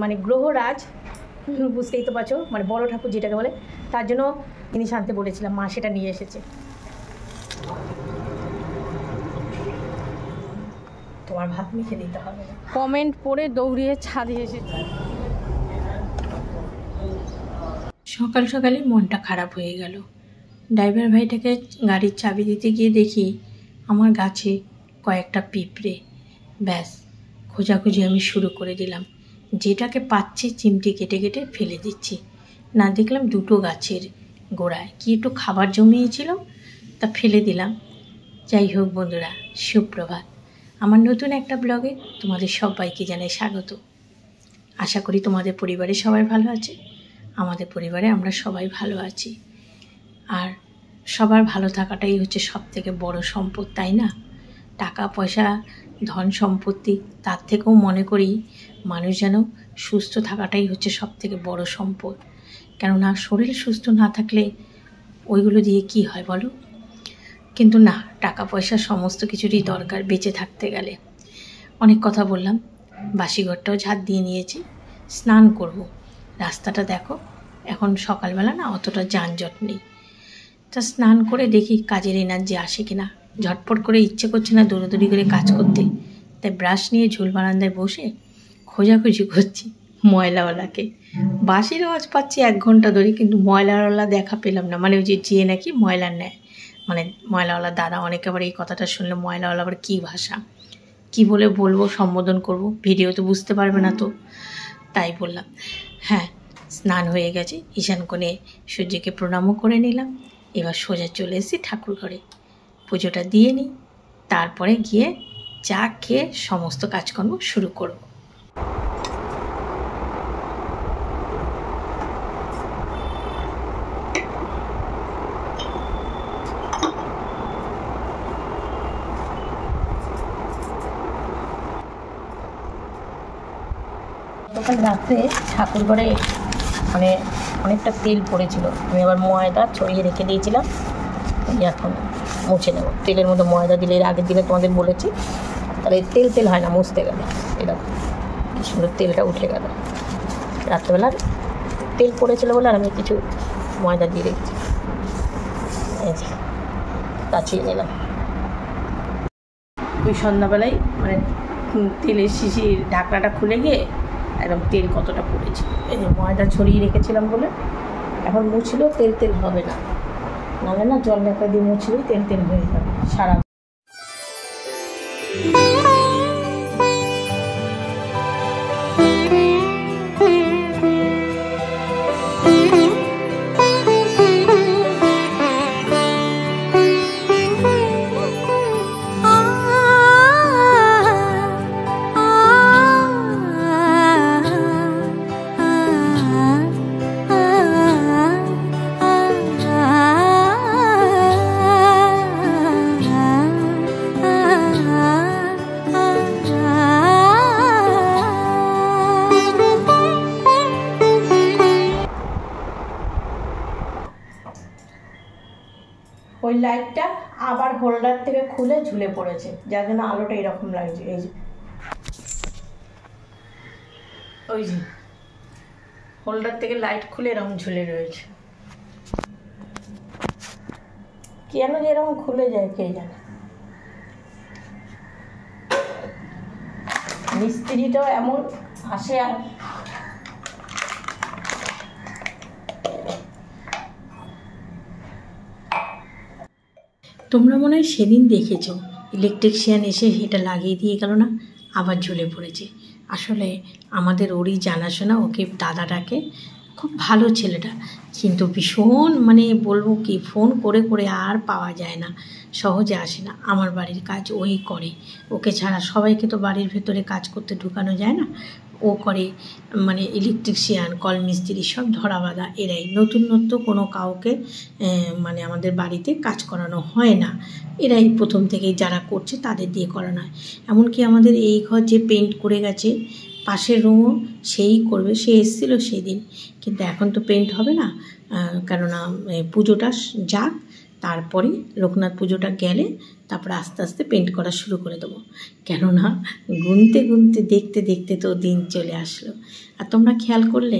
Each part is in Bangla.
মানে গ্রহরাজ, বুঝতেই তো পারছো, মানে বড় ঠাকুর যেটাকে বলে, তার জন্য জিনিস আনতে বলেছিলাম, মা সেটা নিয়ে এসেছে। তোমার ভাত মেখে দিতে হবে না। কমেন্ট পড়ে দৌড়িয়ে ছাদে এসেছে। সকাল সকালে মনটা খারাপ হয়ে গেল। ড্রাইভার ভাইটাকে গাড়ির চাবি দিতে গিয়ে দেখি আমার গাছে কয়েকটা পিঁপড়ে। ব্যাস, খোঁজাখুঁজি আমি শুরু করে দিলাম। যেটাকে পাচ্ছি চিমটি কেটে কেটে ফেলে দিচ্ছি। না দেখলাম দুটো গাছের গোড়ায় কি একটু খাবার জমিয়েছিল, তা ফেলে দিলাম। যাই হোক বন্ধুরা, সুপ্রভাত। আমার নতুন একটা ব্লগে তোমাদের সবাইকে জানাই স্বাগত। আশা করি তোমাদের পরিবারে সবাই ভালো আছে। আমাদের পরিবারে আমরা সবাই ভালো আছি। আর সবার ভালো থাকাটাই হচ্ছে সব থেকে বড় সম্পদ, তাই না? টাকা পয়সা, ধন সম্পত্তি, তার থেকেও মনে করি মানুষ যেন সুস্থ থাকাটাই হচ্ছে সব থেকে বড় সম্পদ। কেননা শরীর সুস্থ না থাকলে ওইগুলো দিয়ে কি হয় বলো? কিন্তু না, টাকা পয়সা সমস্ত কিছুরই দরকার বেঁচে থাকতে গেলে। অনেক কথা বললাম, বাসিঘরটাও ঝাঁট দিয়ে নিয়েছি, স্নান করব। রাস্তাটা দেখো, এখন সকালবেলা না অতটা যানজট নেই। তা স্নান করে দেখি কাজের এনার্জি আসে কিনা। ঝটপট করে ইচ্ছে করছে না দৌড়াদৌড়ি করে কাজ করতে, তাই ব্রাশ নিয়ে ঝোল বারান্দায় বসে খোঁজাখুঁজি করছি ময়লাওয়ালাকে। বাঁশির আওয়াজ পাচ্ছি 1 ঘন্টা ধরে, কিন্তু ময়লাওয়ালা দেখা পেলাম না। মানে ওই যে নাকি ময়লা নেয়, মানে ময়লাওয়ালা দাদা। অনেকে আবার এই কথাটা শুনলে ময়লাওয়ালা আবার কী ভাষা, কি বলে বলবো, সম্বোধন করব, ভিডিও তো বুঝতে পারবে না, তো তাই বললাম। হ্যাঁ, স্নান হয়ে গেছে, ঈশান কোণে সূর্যকে প্রণামও করে নিলাম। এবার সোজা চলে এসেছি ঠাকুর ঘরে, পুজোটা দিয়ে নিই, তারপরে গিয়ে চা খেয়ে সমস্ত কাজকর্ম শুরু করব। গতকাল রাত্রে ঠাকুর ঘরে মানে অনেকটা তেল পড়েছিল, আমি আবার ময়দা ছড়িয়ে রেখে দিয়েছিলাম। এখন মুছে নেব। তেলের মধ্যে ময়দা দিলে, এর আগের দিনে তোমাদের বলেছি, তাহলে তেল তেল হয় না মুছতে গেলে। এরকম কি সুন্দর তেলটা উঠে গেল। রাত্রেবেলা তেল পড়েছিল বলে আর আমি কিছু ময়দা দিয়ে রেখেছি। এই যে কাচিয়ে নিলাম। ওই সন্ধ্যাবেলায় মানে তেলের শিশির ঢাকনাটা খুলে গিয়ে একদম তেল কতটা পড়েছে। এই যে ময়দা ছড়িয়ে রেখেছিলাম বলে এখন মুছলেও তেল তেল হবে না, নাহলে না জল ঢাকা দিয়ে মুছলেই তেল তেল হয়ে যাবে সারা। ওই লাইটটা আবার হোল্ডার থেকে খুলে ঝুলে পড়েছে, যার জন্য আলোটা এরকম লাগছে। এই যে ওই যে হোল্ডার থেকে লাইট খুলে এরকম ঝুলে রয়েছে। কেন যে এরকম খুলে যায় কে জানে। মিস্ত্রিটাও এমন আসে। আর তোমরা মনে হয় সেদিন দেখেছো, ইলেকট্রিশিয়ান এসে এটা লাগিয়ে দিয়ে গেল না, আবার ঝুলে পড়েছে। আসলে আমাদের ওরই জানাশোনা, ওকে দাদা ডাকে, খুব ভালো ছেলেটা, কিন্তু ভীষণ মানে বলবো কি, ফোন করে করে আর পাওয়া যায় না, সহজে আসে না। আমার বাড়ির কাজ ওই করে, ওকে ছাড়া সবাইকে তো বাড়ির ভেতরে কাজ করতে ঢুকানো যায় না। ও করে, মানে ইলেকট্রিশিয়ান, কল মিস্ত্রি সব ধরা বাঁধা এরাই। নতুনত্ব কোনো কাউকে মানে আমাদের বাড়িতে কাজ করানো হয় না, এরাই প্রথম থেকেই যারা করছে তাদের দিয়ে করানো হয়। এমনকি আমাদের এই ঘর যে পেন্ট করে গেছে, পাশের রুমও সেই করবে, সে এসেছিলো সেদিন, কিন্তু এখন তো পেন্ট হবে না, কেননা পুজোটা যাক, তারপরে লোকনাথ পুজোটা গেলে তারপরে আস্তে আস্তে পেন্ট করা শুরু করে দেবো। কেননা গুনতে গুনতে দেখতে দেখতে তো দিন চলে আসলো। আর তোমরা খেয়াল করলে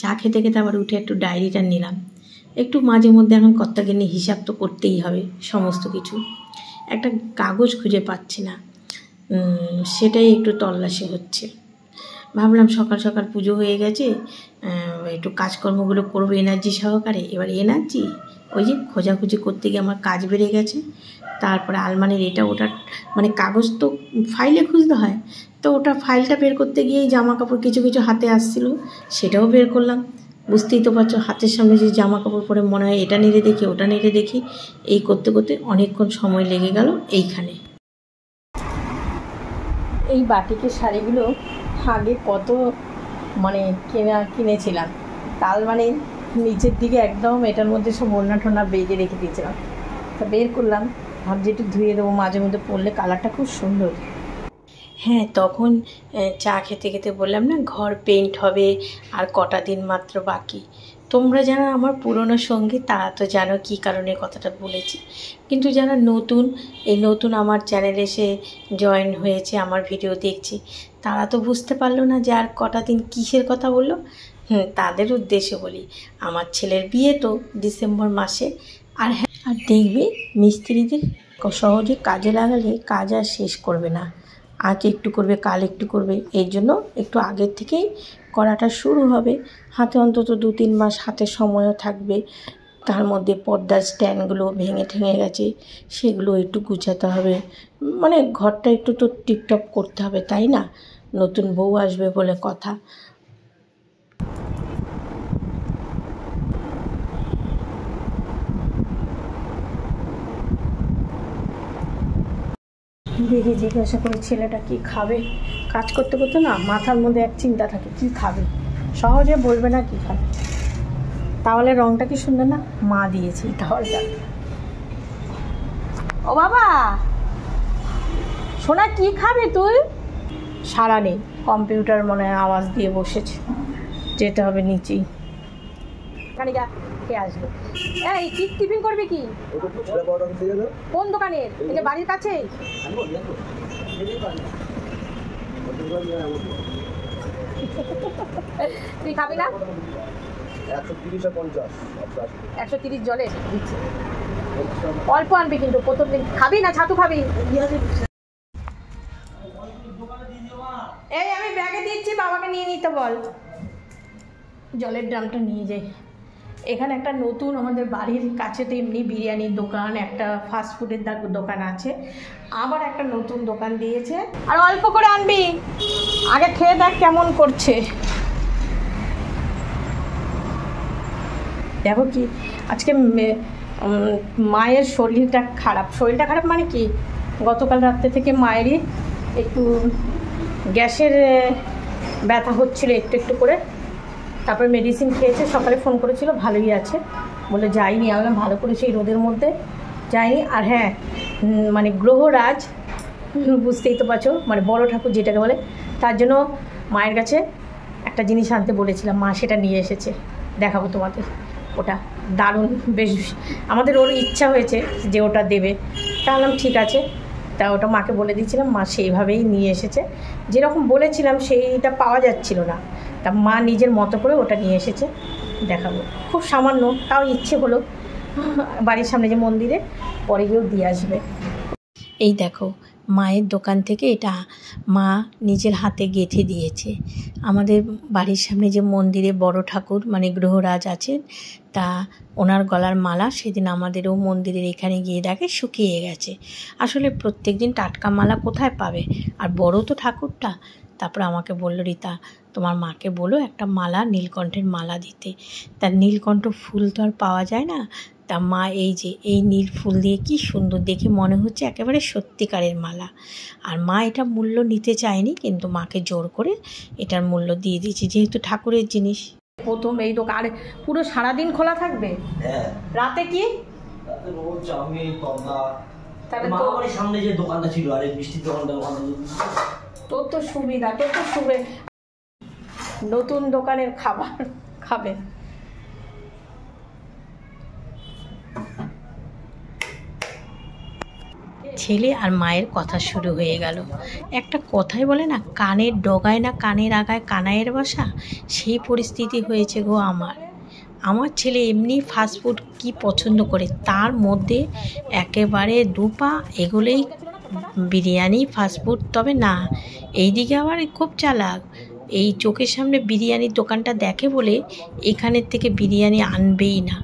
চা খেতে খেতে আবার উঠে একটু ডায়েরিটা নিলাম, একটু মাঝে মধ্যে এখন কর্তাকে হিসাব তো করতেই হবে সমস্ত কিছু। একটা কাগজ খুঁজে পাচ্ছি না, সেটাই একটু তল্লাশি হচ্ছে। ভাবলাম সকাল সকাল পুজো হয়ে গেছে, একটু কাজকর্মগুলো করবো এনার্জি সহকারে। এবার এনার্জি ওই যে খোঁজাখুঁজি করতে গিয়ে আমার কাজ বেড়ে গেছে। তারপরে আলমারির এটা ওটা মানে কাগজ তো ফাইলে খুঁজতে হয়, তো ওটা ফাইলটা বের করতে গিয়েই জামা কাপড় কিছু কিছু হাতে আসছিলো, সেটাও বের করলাম। বুঝতেই তো পারছো হাতের সামনে যে জামা কাপড় পরে মনে হয় এটা নেড়ে দেখি ওটা নেড়ে দেখি, এই করতে করতে অনেকক্ষণ সময় লেগে গেল এইখানে। এই বাটিকের শাড়িগুলো আগে কত মানে কিনেছিলাম, তাল মানে নিচের দিকে একদম এটার মধ্যে সব ওড়না টোনা বেঁধে রেখে দিয়েছিলাম। তা বের করলাম, ভাবছি একটু ধুয়ে দেবো, মাঝে মধ্যে পরলে কালারটা খুব সুন্দর। হ্যাঁ, তখন চা খেতে খেতে বললাম না ঘর পেন্ট হবে আর কটা দিন মাত্র বাকি। তোমরা যারা আমার পুরনো সঙ্গী তারা তো জানো কী কারণে কথাটা বলেছি, কিন্তু যারা নতুন এই নতুন আমার চ্যানেলে এসে জয়েন হয়েছে, আমার ভিডিও দেখছে, তারা তো বুঝতে পারলো না যে আর কটা দিন কিসের কথা বললো। তাদের উদ্দেশ্যে বলি, আমার ছেলের বিয়ে তো ডিসেম্বর মাসে। আর হ্যাঁ, আর দেখবে মিস্ত্রিদের সহজে কাজে লাগালে কাজ আর শেষ করবে না, আজ একটু করবে কাল একটু করবে, এই জন্য একটু আগের থেকেই করাটা শুরু হবে। হাতে অন্তত 2-3 মাস হাতে সময়ও থাকবে। তার মধ্যে পর্দার স্ট্যান্ডগুলো ভেঙে ঠেঙে গেছে, সেগুলো একটু গুছাতে হবে, মানে ঘরটা একটু তো টিপটপ করতে হবে, তাই না? নতুন বউ আসবে বলে কথা। দেখি জিজ্ঞাসা করে ছেলেটা কি খাবে। কাজ করতে করতে না মাথার মধ্যে এক চিন্তা থাকে, কি খাবে, সহজে বলবে না কি খাবে। তাহলে রংটা কি সুন্দর না, মা দিয়েছে তাহলে। ও বাবা সোনা কি খাবে তুই? সারা নেই, কম্পিউটার মনে হয় আওয়াজ দিয়ে বসেছে, যেতে হবে নিচেই। কে আসবে? এই কি টিফিন করবে কি? কোন দোকানের? এই যে বাড়ির কাছে। তুই খাবি না? 130 জলে দিচ্ছি, অল্প আনবি কিন্তু প্রথম দিন। খাবি না ছাতু খাবি? এই আমি ব্যাগে দিচ্ছি, বাবাকে নিয়ে নিতে বল। জলের ড্রামটা নিয়ে যাই। এখানে একটা নতুন আমাদের বাড়ির কাছে তো এমনি বিরিয়ানির দোকান, একটা ফাস্টফুডের দোকান আছে, আবার একটা নতুন দোকান দিয়েছে। আর অল্প করে আনবি, আগে খেয়ে দেখ কেমন করছে। দেখো কি আজকে মায়ের শরীরটা খারাপ। শরীরটা খারাপ মানে কি, গতকাল রাত্রে থেকে মায়েরই একটু গ্যাসের ব্যথা হচ্ছিল একটু একটু করে, তারপরে মেডিসিন খেয়েছে। সকালে ফোন করেছিল, ভালোই আছে বলে যাইনি। আমি ভালো করেছি, এই রোদের মধ্যে যাইনি। আর হ্যাঁ, মানে গ্রহরাজ বুঝতেই তো পারছো, মানে বড় ঠাকুর যেটাকে বলে, তার জন্য মায়ের কাছে একটা জিনিস আনতে বলেছিলাম, মা সেটা নিয়ে এসেছে, দেখাবো তোমাদের। ওটা দারুণ, বেশ আমাদের ওর ইচ্ছা হয়েছে যে ওটা দেবে, তাহলে ঠিক আছে। তা ওটা মাকে বলে দিয়েছিলাম, মা সেইভাবেই নিয়ে এসেছে। যেরকম বলেছিলাম সেইটা পাওয়া যাচ্ছিল না, তা মা নিজের মতো করে ওটা নিয়ে এসেছে, দেখাবো। খুব সামান্য, তাও ইচ্ছে হলো বাড়ির সামনে যে মন্দিরে, পরে গিয়েও দিয়ে আসবে। এই দেখো মায়ের দোকান থেকে এটা মা নিজের হাতে গেঁথে দিয়েছে। আমাদের বাড়ির সামনে যে মন্দিরে বড় ঠাকুর মানে গ্রহরাজ আছেন, তা ওনার গলার মালা সেদিন আমাদেরও মন্দিরের এখানে গিয়ে দেখে শুকিয়ে গেছে। আসলে প্রত্যেক দিন টাটকা মালা কোথায় পাবে, আর বড় তো ঠাকুরটা। তারপর আমাকে বলল, রীতা তোমার মাকে বলো একটা মালা, নীলকণ্ঠের মালা দিতে। তার নীলকণ্ঠ ফুল তো আর পাওয়া যায় না। তা মা এই যে এই নীল ফুল দিয়ে কি সুন্দর, দেখে মনে হচ্ছে একেবারে সত্যিকারের মালা। আর মা এটা মূল্য নিতে চায়নি, কিন্তু মাকে জোর করে এটার মূল্য দিয়ে দিয়েছি, যেহেতু ঠাকুরের জিনিস। প্রথম এই দোকান, আর পুরো সারাদিন খোলা থাকবে? রাতে কি সামনে যে দোকানটা ছিল, আর মিষ্টির দোকানটা, তোর তো সুবিধা, তোর তো নতুন দোকানের খাবার খাবে। ছেলে আর মায়ের কথা শুরু হয়ে গেল। একটা কথাই বলে না, কানের ডগায় না কানের আগায় কানাইয়ের বাসা, সেই পরিস্থিতি হয়েছে গো আমার। আমার ছেলে এমনি ফাস্টফুড কি পছন্দ করে, তার মধ্যে একেবারে দুপা এগুলোই বিরিয়ানি ফাস্টফুড। তবে না, এইদিকে আবার খুব চালাক, এই চোখের সামনে বিরিয়ানির দোকানটা দেখে বলে এখানের থেকে বিরিয়ানি আনবেই না।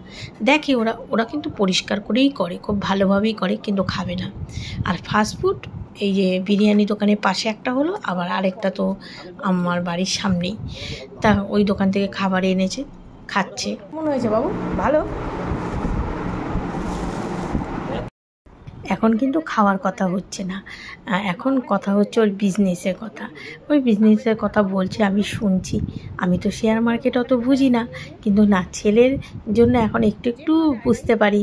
দেখে ওরা কিন্তু পরিষ্কার করেই করে, খুব ভালোভাবেই করে, কিন্তু খাবে না। আর ফাস্টফুড এই যে বিরিয়ানি দোকানের পাশে একটা হলো, আবার আরেকটা তো আমার বাড়ির সামনেই, তা ওই দোকান থেকে খাবার এনেছে, খাচ্ছে। মনে হয়েছে বাবু ভালো? এখন কিন্তু খাওয়ার কথা হচ্ছে না, এখন কথা হচ্ছে ওর বিজনেসের কথা। ওই বিজনেসের কথা বলছে, আমি শুনছি। আমি তো শেয়ার মার্কেট অত বুঝি না, কিন্তু না, ছেলের জন্য এখন একটু একটু বুঝতে পারি।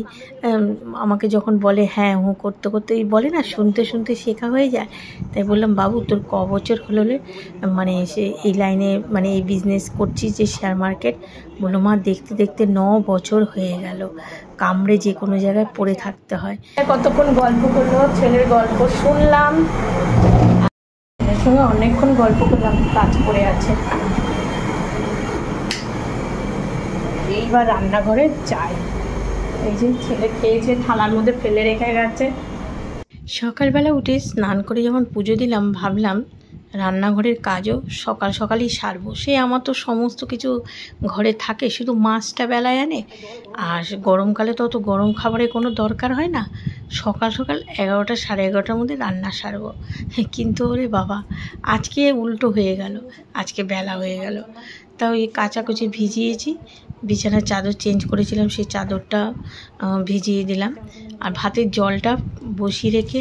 আমাকে যখন বলে হ্যাঁ হুঁ করতে করতে, বলে না শুনতে শুনতে শেখা হয়ে যায়। তাই বললাম, বাবু তোর ক বছর হলো মানে সে এই লাইনে, মানে এই বিজনেস করছিস যে শেয়ার মার্কেট? বললো, মা দেখতে দেখতে 9 বছর হয়ে গেল, কামড়ে যে কোনো জায়গায় পড়ে থাকতে হয়। কতক্ষণ গল্প করলো, ছেলের গল্প শুনলাম, এর সঙ্গে অনেকক্ষণ গল্প করলাম, কাজ করে আছে। এইবার রান্নাঘরে যাই। এই যে ছেলে খেয়েছে, থালার মধ্যে ফেলে রেখে গেছে। সকালবেলা উঠে স্নান করে যখন পুজো দিলাম, ভাবলাম রান্নাঘরের কাজও সকাল সকালই সারবো। সে আমার তো সমস্ত কিছু ঘরে থাকে, শুধু মাছটা বেলায় আনে। আর গরমকালে তো অত গরম খাবারের কোনো দরকার হয় না। সকাল সকাল 11টা সাড়ে 11টার মধ্যে রান্না সারবো, কিন্তু ওরে বাবা, আজকে উল্টো হয়ে গেল, আজকে বেলা হয়ে গেল। তাও এই কাচাকুচি ভিজিয়েছি, বিছানার চাদর চেঞ্জ করেছিলাম, সেই চাদরটা ভিজিয়ে দিলাম। আর ভাতের জলটা বসিয়ে রেখে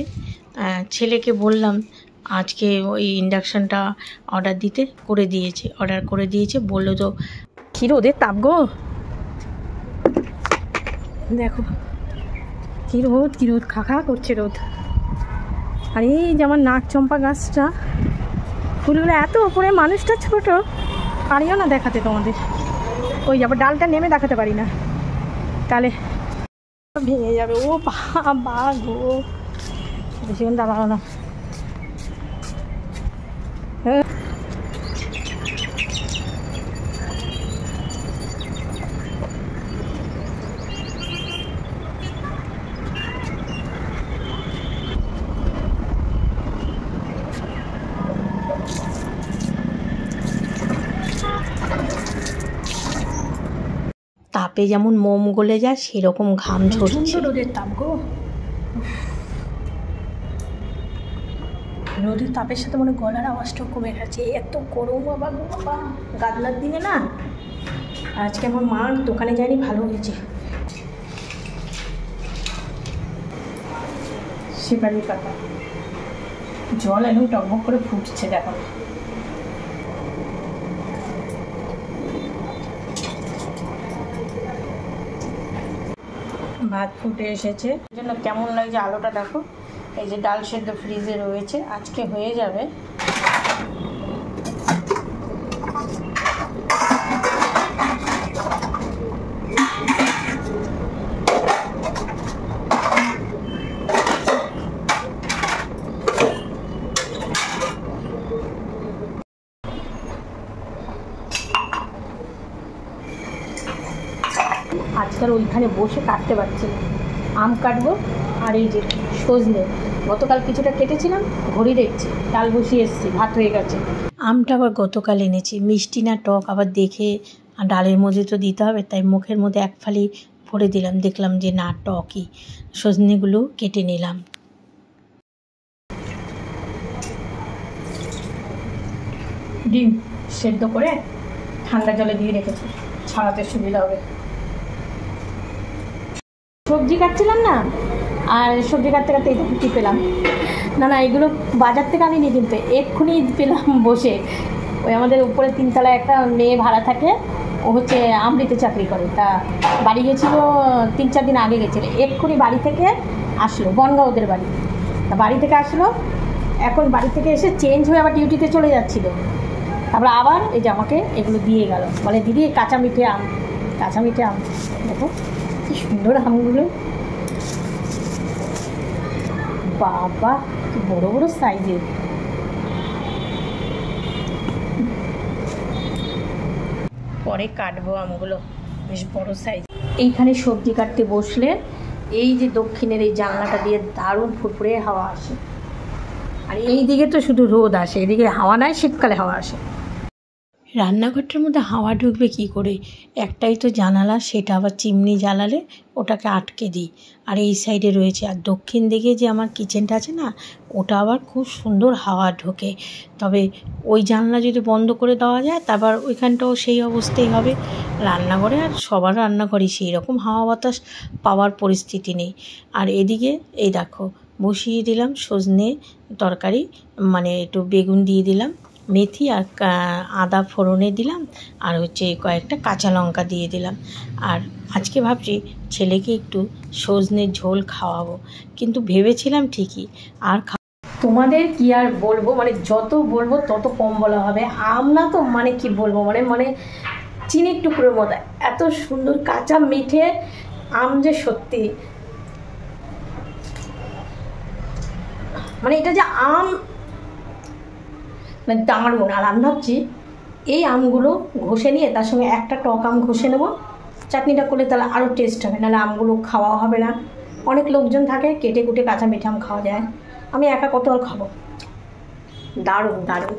ছেলেকে বললাম আজকে ওই ইন্ডাকশানটা অর্ডার করে দিয়েছে। বললো তো কী রোদের তাপ গো, দেখো কী রোদ খা করছে রোদ। আর এই যে আমার নাক চম্পা গাছটা, ফুলগুলো এত ওপরে, মানুষটা ছোট, পারিও না দেখাতে তোমাদের। ওই আবার ডালটা নেমে দেখাতে পারি না, তাহলে ভেঙে যাবে। ও বাবা গো, বেশিক্ষণ দাঁড়ানো না। তাপে যেমন মোম গলে যায়, সেরকম ঘাম ঝরছে। রোদের তাপ গো, রোদের তাপের সাথে মনে গলার আওয়াজটাও কমে গেছে, এত গরম বাবা গো বাবা। গাদলার দিনে না, আজকে আমার মা দোকানে যায়নি, ভালো হয়েছে। সেপারি পাতা জল একদম টকবক করে ফুটছে, দেখো। ভাত ফুটে এসেছে, জন্য কেমন লাগছে আলোটা দেখো। এই যে ডাল সেদ্ধ ফ্রিজে রয়েছে, আজকে হয়ে যাবে। আজকাল ওইখানে বসে কাটতে পারছি না, আম কাটবো। আর এই যে সজনে, গতকাল কিছুটা কেটেছিলাম, ঘড়ি দেখছি, ডাল বসিয়ে এসেছি, ভাত হয়ে গেছে। আমটা আবার গতকাল এনেছি, মিষ্টি না টক আবার দেখে, ডালের মধ্যে তো দিতে হবে, তাই মুখের মধ্যে এক ফালি ভরে দিলাম, দেখলাম যে না টকই। সজনেগুলো কেটে নিলাম। ডিম সেদ্ধ করে ঠান্ডা জলে দিয়ে রেখেছি, ছাড়াতে সুবিধা হবে। সবজি কাটছিলাম না, আর সবজি কাটতে কাটতে এটা কি পেলাম, না এগুলো বাজার থেকে আনিনি, কিন্তু এক্ষুনি পেলাম বসে। ওই আমাদের উপরে 3 তলায় একটা মেয়ে ভাড়া থাকে, ও হচ্ছে আমৃতে চাকরি করে, তা বাড়ি গেছিলো 3-4 দিন আগে গেছিলো, এক্ষুনি বাড়ি থেকে আসলো, বনগাঁ ওদের বাড়ি। তা বাড়ি থেকে আসলো, এখন বাড়ি থেকে এসে চেঞ্জ হয়ে আবার ডিউটিতে চলে যাচ্ছিলো। তারপর আবার এই যে আমাকে এগুলো দিয়ে গেল, বলে দিদি কাঁচা মিঠে আম দেখো কি সুন্দর আমগুলো, বাবা কি বড় বড় সাইজের। পরে কাটবো আমগুলো, বেশ বড় সাইজ। এইখানে সবজি কাটতে বসলে এই যে দক্ষিণের এই জানলাটা দিয়ে দারুণ ফুরফুরে হাওয়া আসে, আর এই দিকে তো শুধু রোদ আসে, এদিকে হাওয়া নাই, শীতকালে হাওয়া আসে। রান্নাঘরটার মধ্যে হাওয়া ঢুকবে কি করে? একটাই তো জানালা, সেটা আবার চিমনি জ্বালালে ওটাকে আটকে দিই। আর এই সাইডে রয়েছে, আর দক্ষিণ দিকে যে আমার কিচেনটা আছে না, ওটা আবার খুব সুন্দর হাওয়া ঢোকে। তবে ওই জানলা যদি বন্ধ করে দেওয়া যায়, তারপর ওইখানটাও সেই অবস্থাই হবে। রান্নাঘরে আর সবার রান্নাঘরে সেই রকম হাওয়া বাতাস পাওয়ার পরিস্থিতি নেই। আর এদিকে এই দেখো বসিয়ে দিলাম সজনে তরকারি, মানে একটু বেগুন দিয়ে দিলাম, মেথি আর আদা ফোড়নে দিলাম, আর হচ্ছে কয়েকটা কাঁচা লঙ্কা দিয়ে দিলাম। আর আজকে ভাবছি ছেলেকে একটু সজনের ঝোল খাওয়াবো, কিন্তু ভেবেছিলাম ঠিকই আর তোমাদের কি আর বলবো, মানে যত বলবো তত কম বলা হবে। আম না তো মানে কি বলবো, মানে চিনির টুকরোর মতো এত সুন্দর কাঁচা মিঠে আম, যে সত্যি মানে এটা যে আম মানে দারুণ। আর আমি ভাবছি এই আমগুলো ঘষে নিয়ে তার সঙ্গে একটা টক আম ঘষে নেবো, চাটনিটা করলে তাহলে আরও টেস্ট হবে, নাহলে আমগুলো খাওয়া হবে না। অনেক লোকজন থাকে, কেটে কুটে কাঁচা মিঠে আম খাওয়া যায়, আমি একা কত আর খাবো। দারুণ দারুণ।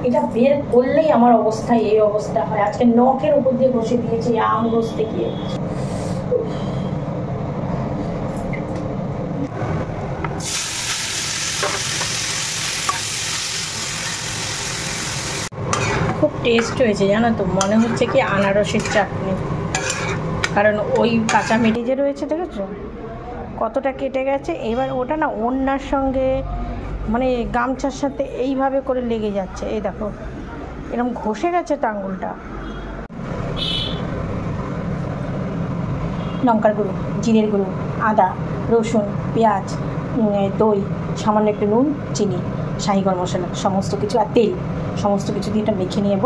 এটা বের করলেই আমার অবস্থা এই অবস্থা হয়। আজকে নখের উপর দিয়ে ঘষে দিয়েছি আম ঘষতে গিয়ে। খুব টেস্ট হয়েছে জানো তো, মনে হচ্ছে কি আনারসের চাটনি, কারণ ওই কাঁচা মিঠি যে রয়েছে দেখেছো কতটা কেটে গেছে। এবার ওটা না ওড়নার সঙ্গে মানে গামছার সাথে এইভাবে করে লেগে যাচ্ছে, এই দেখো এরকম ঘষে গেছে তো আঙুলটা। লঙ্কার গুঁড়ো, জিরের গুঁড়ো, আদা রসুন পেঁয়াজ, দই, সামান্য একটু নুন, চিনি, শাহি গরম মশলা, সমস্ত কিছু আর তেল, সমস্ত কিছু দিয়ে এটা মেখে নিয়ে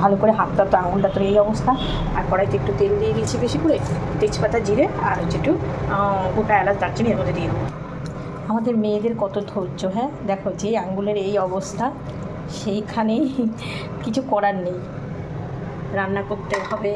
ভালো করে। হাতটা তো আঙুলটা তো এই অবস্থা। আর কড়াইতে একটু তেল দিয়ে দিয়েছি বেশি করে, তেজপাতা জিরে আর হচ্ছে একটু গোটা এলাচ দারচিনি এর মধ্যে দিয়ে দেবো। আমাদের মেয়েদের কত ধৈর্য, হ্যাঁ দেখো যে আঙুলের এই অবস্থা, সেইখানে কিছু করার নেই, রান্না করতে হবে।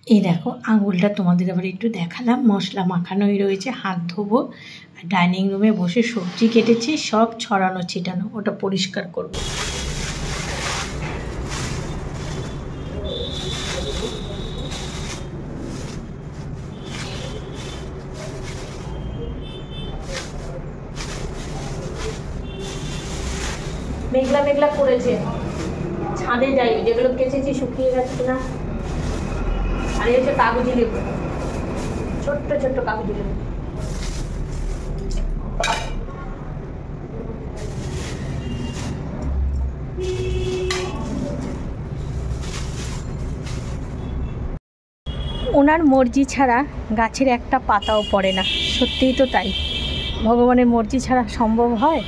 এই দেখো আঙুলটা তোমাদের আবার একটু দেখালাম, মশলা মাখানোই রয়েছে, হাত ধোবো। আর ডাইনিং রুমে বসে সবজি কেটেছি, সব ছড়ানো ছিটানো, ওটা পরিষ্কার করব। মেঘলা মেঘলা করেছে, ছাদে যাই, যেগুলো কেচেছি শুকিয়ে গেছে কিনা। আর এই হচ্ছে কাগজি লেবু, ছোট্ট ছোট্ট কাগজি লেবু। ওনার মর্জি ছাড়া গাছের একটা পাতাও পড়ে না, সত্যিই তো তাই। ভগবানের মর্জি ছাড়া সম্ভব হয়?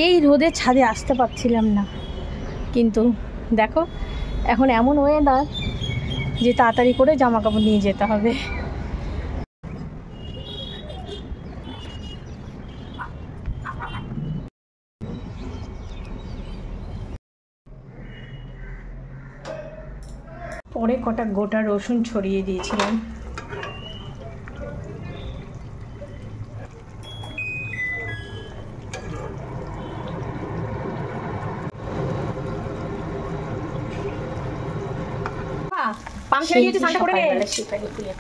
এই রোদে ছাদে আসতে পারছিলাম না, কিন্তু দেখো এখন এমন ওয়েদার যে তাড়াতাড়ি করে জামা কাপড় নিয়ে যেতে হবে। পরে কটা গোটা রসুন ছড়িয়ে দিয়েছিলাম।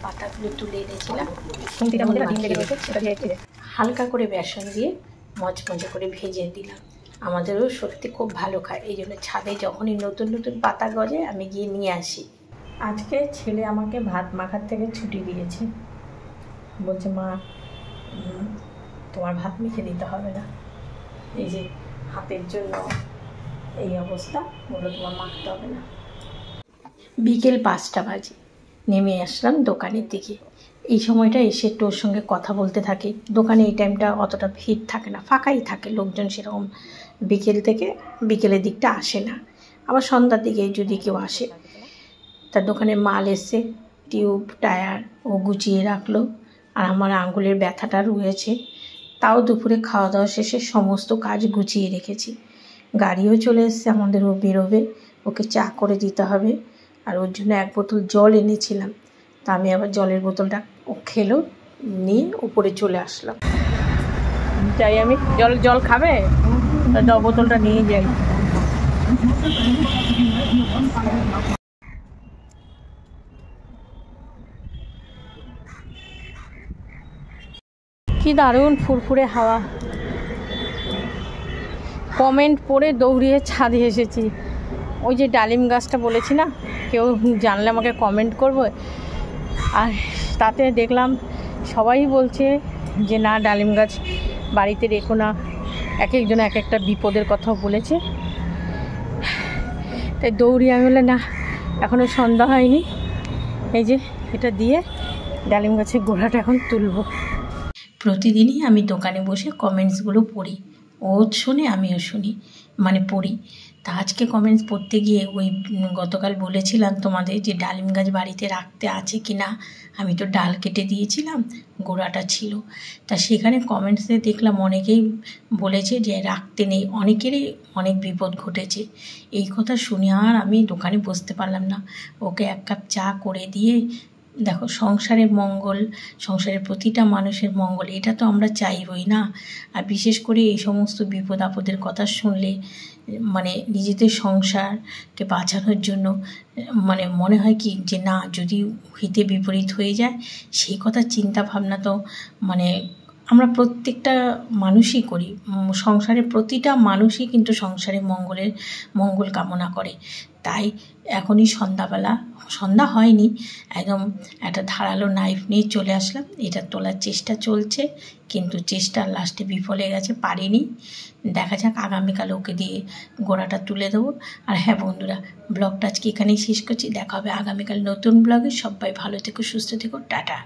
পাতাগুলো তুলে এনেছিলাম, হালকা করে বেসন দিয়ে মচমচে করে ভেজে দিলাম। আমাদেরও সত্যি খুব ভালো খায়, এই জন্য ছাদে যখনই নতুন নতুন পাতা গজে আমি গিয়ে নিয়ে আসি। আজকে ছেলে আমাকে ভাত মাখার থেকে ছুটি দিয়েছে, বলছে মা তোমার ভাত মেখে দিতে হবে না, এই যে হাতের জন্য এই অবস্থা, বললো তোমার মাখতে হবে না। বিকেল 5টা বাজে, নেমে আসলাম দোকানের দিকে। এই সময়টা এসে একটু ওর সঙ্গে কথা বলতে থাকি। দোকানে এই টাইমটা অতটা ভিড় থাকে না, ফাঁকাই থাকে, লোকজন সেরকম বিকেলের দিকটা আসে না, আবার সন্ধ্যার দিকে যদি কেউ আসে। তার দোকানে মাল এসে টিউব টায়ার ও গুছিয়ে রাখলো, আর আমার আঙুলের ব্যথাটা রয়েছে, তাও দুপুরে খাওয়া দাওয়া শেষে সমস্ত কাজ গুছিয়ে রেখেছি। গাড়িও চলে এসছে আমাদের, ও বেরোবে, ওকে চা করে দিতে হবে, আর ওর জন্য 1 বোতল জল এনেছিলাম। তা আমি আবার জলের বোতলটা ও খেলো, নিয়ে উপরে চলে আসলাম। যাই আমি, জল খাবে, বোতলটা নিয়ে যাই। কি দারুণ ফুরফুরে হাওয়া। কমেন্ট পড়ে দৌড়িয়ে ছাদে এসেছি। ওই যে ডালিম গাছটা বলেছি না, কেউ জানলে আমাকে কমেন্ট করবে, আর তাতে দেখলাম সবাই বলছে যে না ডালিম গাছ বাড়িতে রেখো না, এক একজন এক একটা বিপদের কথাও বলেছে। তাই দৌড়িয়ে আমি বললাম না, এখনও সন্ধ্যা হয়নি, এই যে এটা দিয়ে ডালিম গাছের গোড়াটা এখন তুলব। প্রতিদিনই আমি দোকানে বসে কমেন্টসগুলো পড়ি, ও শোনে আমিও শুনি, মানে পড়ি। তা আজকে কমেন্টস পড়তে গিয়ে ওই গতকাল বলেছিলাম তোমাদের যে ডালিম গাছ বাড়িতে রাখতে আছে কি না, আমি তো ডাল কেটে দিয়েছিলাম, গোড়াটা ছিল। তা সেখানে কমেন্টসে দেখলাম অনেকেই বলেছে যে রাখতে নেই, অনেকেরই অনেক বিপদ ঘটেছে। এই কথা শুনে আর আমি দোকানে বসতে পারলাম না, ওকে 1 কাপ চা করে দিয়ে, দেখো সংসারের মঙ্গল, সংসারের প্রতিটা মানুষের মঙ্গল, এটা তো আমরা চাইবই না। আর বিশেষ করে এই সমস্ত বিপদ আপদের কথা শুনলে মানে নিজেদের সংসারকে বাঁচানোর জন্য মানে মনে হয় কি যে না, যদি হিতে বিপরীত হয়ে যায়, সেই কথা চিন্তা ভাবনা তো মানে আমরা প্রত্যেকটা মানুষই করি। সংসারের প্রতিটা মানুষই কিন্তু সংসারে মঙ্গল কামনা করে। তাই এখনই সন্ধ্যা হয়নি, একদম একটা ধারালো নাইফ নিয়ে চলে আসলাম। এটা তোলার চেষ্টা চলছে, কিন্তু চেষ্টা লাস্টে বিফলে গেছে, পারিনি। দেখা যাক, আগামীকাল ওকে দিয়ে গোড়াটা তুলে দেবো। আর হ্যাঁ বন্ধুরা, ব্লগটা আজকে এখানেই শেষ করছি, দেখা হবে আগামীকাল নতুন ব্লগে। সবাই ভালো থেকো, সুস্থ থেকো, টাটা।